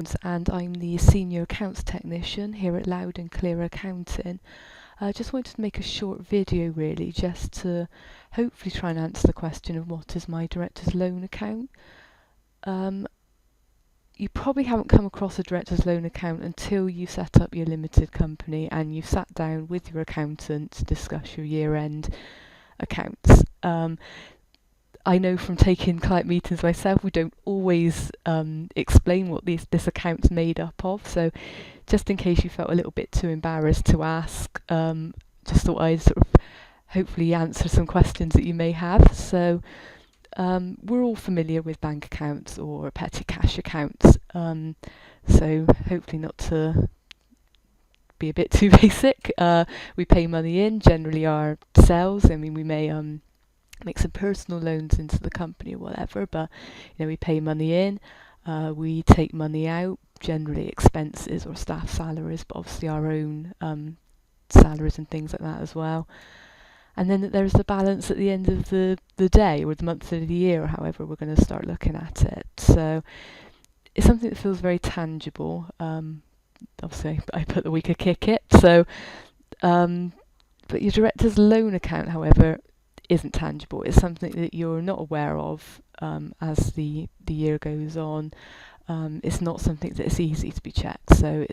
Jones, and I'm the Senior Accounts Technician here at Loud and Clear Accounting. I just wanted to make a short video really just to hopefully try and answer the question of what is my director's loan account. You probably haven't come across a director's loan account until you set up your limited company and you've sat down with your accountant to discuss your year-end accounts. I know from taking client meetings myself, we don't always explain what this account's made up of. So just in case you felt a little bit too embarrassed to ask, just thought I'd sort of hopefully answer some questions that you may have. So we're all familiar with bank accounts or petty cash accounts. So hopefully not to be a bit too basic. We pay money in, generally ourselves. I mean, we may make some personal loans into the company or whatever, but we pay money in, we take money out, generally expenses or staff salaries, but obviously our own salaries and things like that as well. And then there's the balance at the end of the day or the month of the year, or however we're going to start looking at it. So it's something that feels very tangible. Obviously I put the weaker kick it. So but your director's loan account, however, isn't tangible. It's something that you're not aware of as the year goes on. It's not something that is easy to be checked. So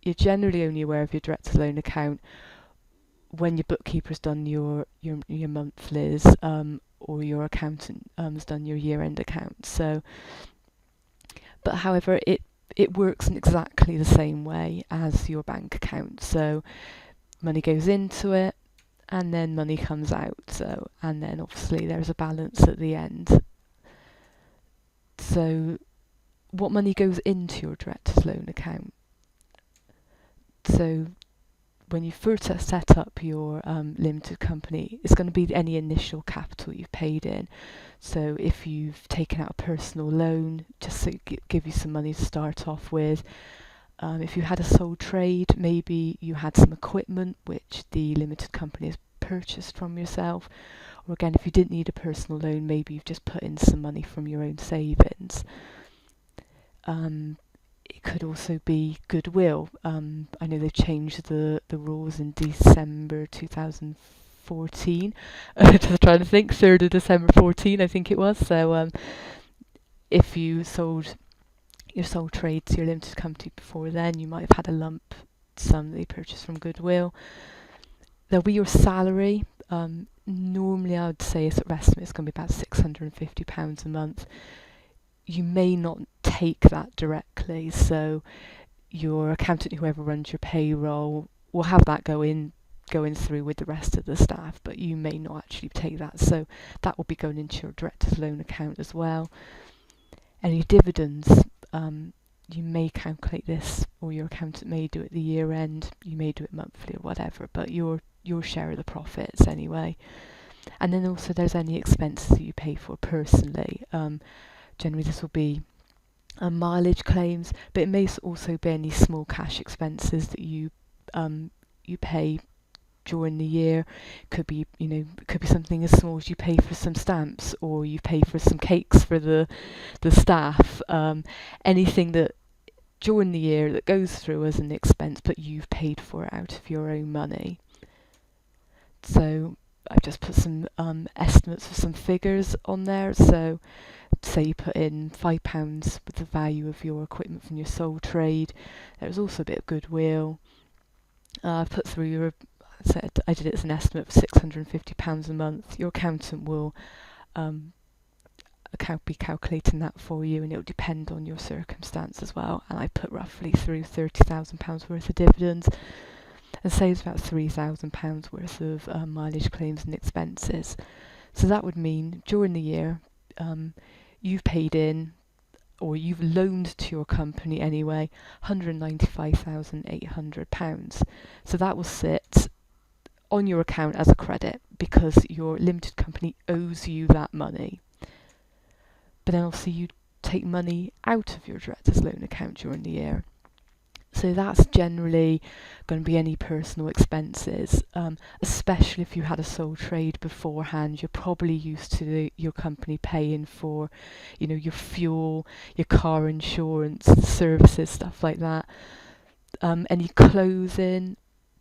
you're generally only aware of your director's loan account when your bookkeeper's done your monthlies or your accountant has done your year-end accounts. So, but however, it works in exactly the same way as your bank account. So money goes into it, and then money comes out. So, and then obviously there's a balance at the end. So, what money goes into your director's loan account? So, when you first set up your limited company, it's going to be any initial capital you've paid in. So, if you've taken out a personal loan, just to give you some money to start off with. If you had a sole trade, maybe you had some equipment which the limited company has purchased from yourself. Or again, if you didn't need a personal loan, maybe you've just put in some money from your own savings. It could also be goodwill. I know they've changed the rules in December 2014. Just trying to think, 3rd of December 14, I think it was. So if you sold your sole trade to your limited company before then, you might have had a lump sum that you purchased from goodwill. There'll be your salary. Normally I would say a sort of estimate is going to be about £650 a month. You may not take that directly, so your accountant, whoever runs your payroll, will have that going through with the rest of the staff, but you may not actually take that, so that will be going into your director's loan account as well. Any dividends, you may calculate this, or your accountant may do it at the year end, you may do it monthly or whatever, but your share of the profits anyway. And then also there's any expenses that you pay for personally. Generally this will be mileage claims, but it may also be any small cash expenses that you pay during the year. Could be could be something as small as you pay for some stamps, or you pay for some cakes for the staff. Anything that during the year that goes through as an expense, but you've paid for it out of your own money. So I've just put some estimates for some figures on there. So say you put in £5 with the value of your equipment from your sole trade. There's also a bit of goodwill. I've put through I did it as an estimate of £650 a month. Your accountant will be calculating that for you, and it will depend on your circumstance as well. And I put roughly through £30,000 worth of dividends, and saves about £3,000 worth of mileage claims and expenses. So that would mean during the year you've paid in, or you've loaned to your company anyway, £195,800. So that will sit on your account as a credit because your limited company owes you that money. But then also you take money out of your director's loan account during the year. So that's generally going to be any personal expenses, especially if you had a sole trade beforehand. You're probably used to your company paying for, your fuel, your car insurance, services, stuff like that. Any clothing,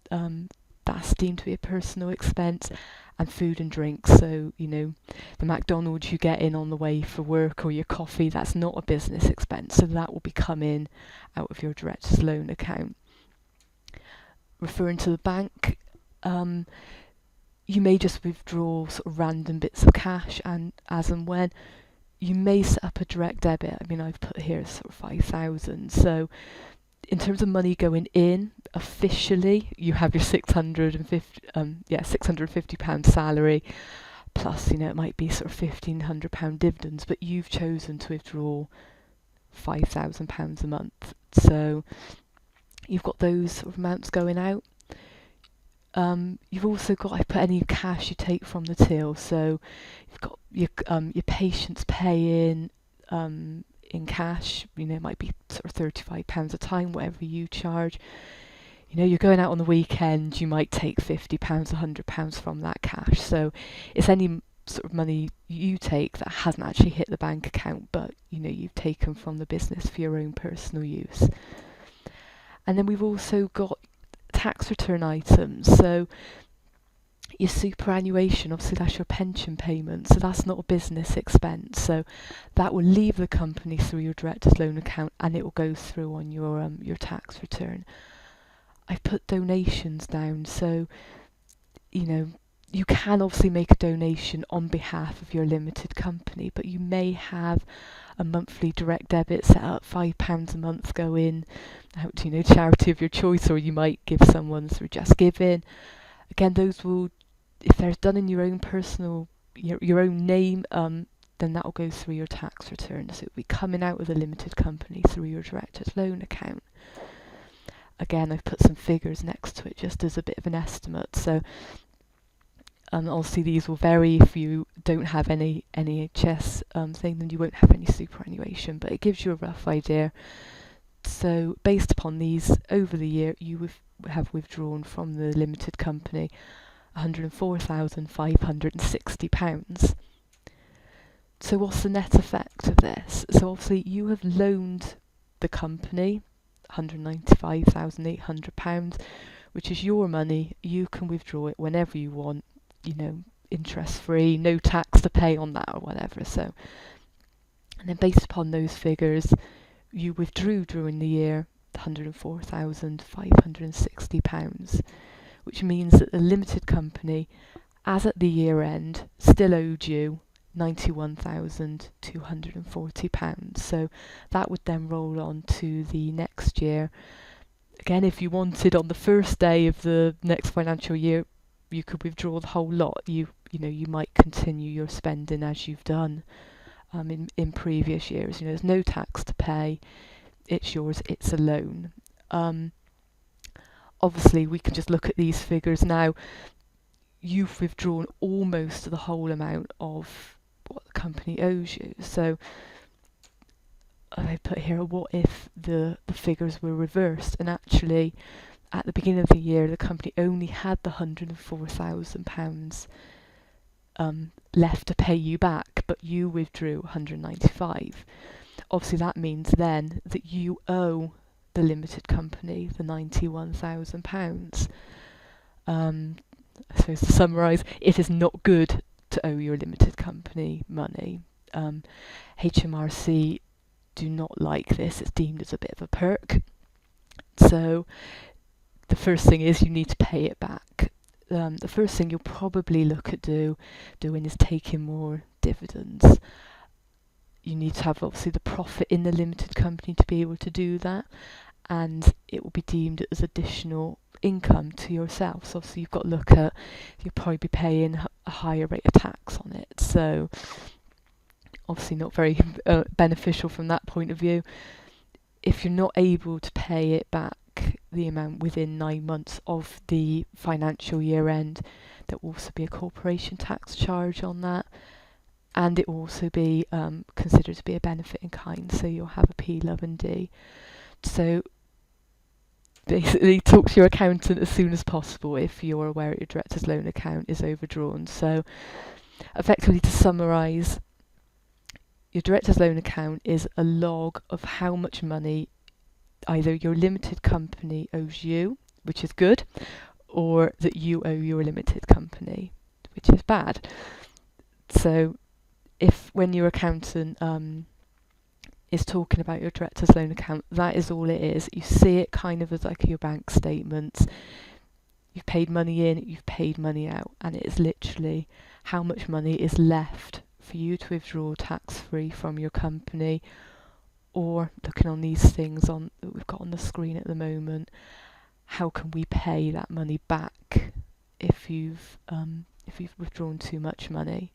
that's deemed to be a personal expense, and food and drinks. So, the McDonald's you get in on the way for work, or your coffee, that's not a business expense. So that will be coming out of your director's loan account. Referring to the bank, you may just withdraw sort of random bits of cash, and as and when. You may set up a direct debit. I mean, I've put here sort of 5,000. So in terms of money going in, officially, you have your £650 salary, plus, it might be sort of £1,500 dividends, but you've chosen to withdraw £5,000 a month. So you've got those sort of amounts going out. You've also got, I put any cash you take from the till. So you've got your patients paying in cash. It might be sort of £35 a time, whatever you charge. You're going out on the weekend, you might take £50, £100 from that cash. So it's any sort of money you take that hasn't actually hit the bank account, but you've taken from the business for your own personal use. And then we've also got tax return items. So your superannuation, obviously that's your pension payment, so that's not a business expense. So that will leave the company through your director's loan account, and it will go through on your tax return. I've put donations down. So you can obviously make a donation on behalf of your limited company, but you may have a monthly direct debit set up, £5 a month going out to charity of your choice, or you might give someone through Just Giving. Again, those will, if they're done in your own personal, your own name, then that will go through your tax return. So it will be coming out of the limited company through your director's loan account. Again, I've put some figures next to it just as a bit of an estimate. So obviously these will vary. If you don't have any NHS thing, then you won't have any superannuation, but it gives you a rough idea. So based upon these, over the year, you have withdrawn from the limited company £104,560. So what's the net effect of this? So obviously you have loaned the company £195,800, which is your money. You can withdraw it whenever you want, interest free, no tax to pay on that or whatever. So, and then based upon those figures, you withdrew during the year £104,560, which means that the limited company, as at the year end, still owed you £91,240. So that would then roll on to the next year. Again, if you wanted, on the first day of the next financial year, you could withdraw the whole lot. You might continue your spending as you've done in previous years. There's no tax to pay. It's yours. It's a loan. Obviously, we can just look at these figures now. You've withdrawn almost the whole amount of what the company owes you. So I put here, what if the figures were reversed, and actually at the beginning of the year the company only had the £104,000 left to pay you back, but you withdrew 195. Obviously that means then that you owe the limited company the £91,000. I suppose to summarise, it is not good to owe your limited company money. HMRC do not like this. It's deemed as a bit of a perk. So the first thing is you need to pay it back. The first thing you'll probably look at doing is taking more dividends. You need to have obviously the profit in the limited company to be able to do that, and it will be deemed as additional income to yourself. So obviously you've got to look at, you'll probably be paying a higher rate of tax on it. So obviously not very beneficial from that point of view. If you're not able to pay it back, the amount within 9 months of the financial year end, there will also be a corporation tax charge on that, and it will also be considered to be a benefit in kind, so you'll have a P11D. So basically talk to your accountant as soon as possible if you're aware that your director's loan account is overdrawn. So effectively, to summarise, your director's loan account is a log of how much money either your limited company owes you, which is good, or that you owe your limited company, which is bad. So if when your accountant is talking about your director's loan account, that is all it is. You see it kind of as like your bank statements. You've paid money in, you've paid money out, and it is literally how much money is left for you to withdraw tax-free from your company, or looking on these things on that we've got on the screen at the moment, how can we pay that money back if you've withdrawn too much money?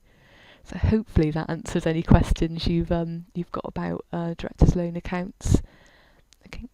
So hopefully that answers any questions you've got about director's loan accounts. Okay.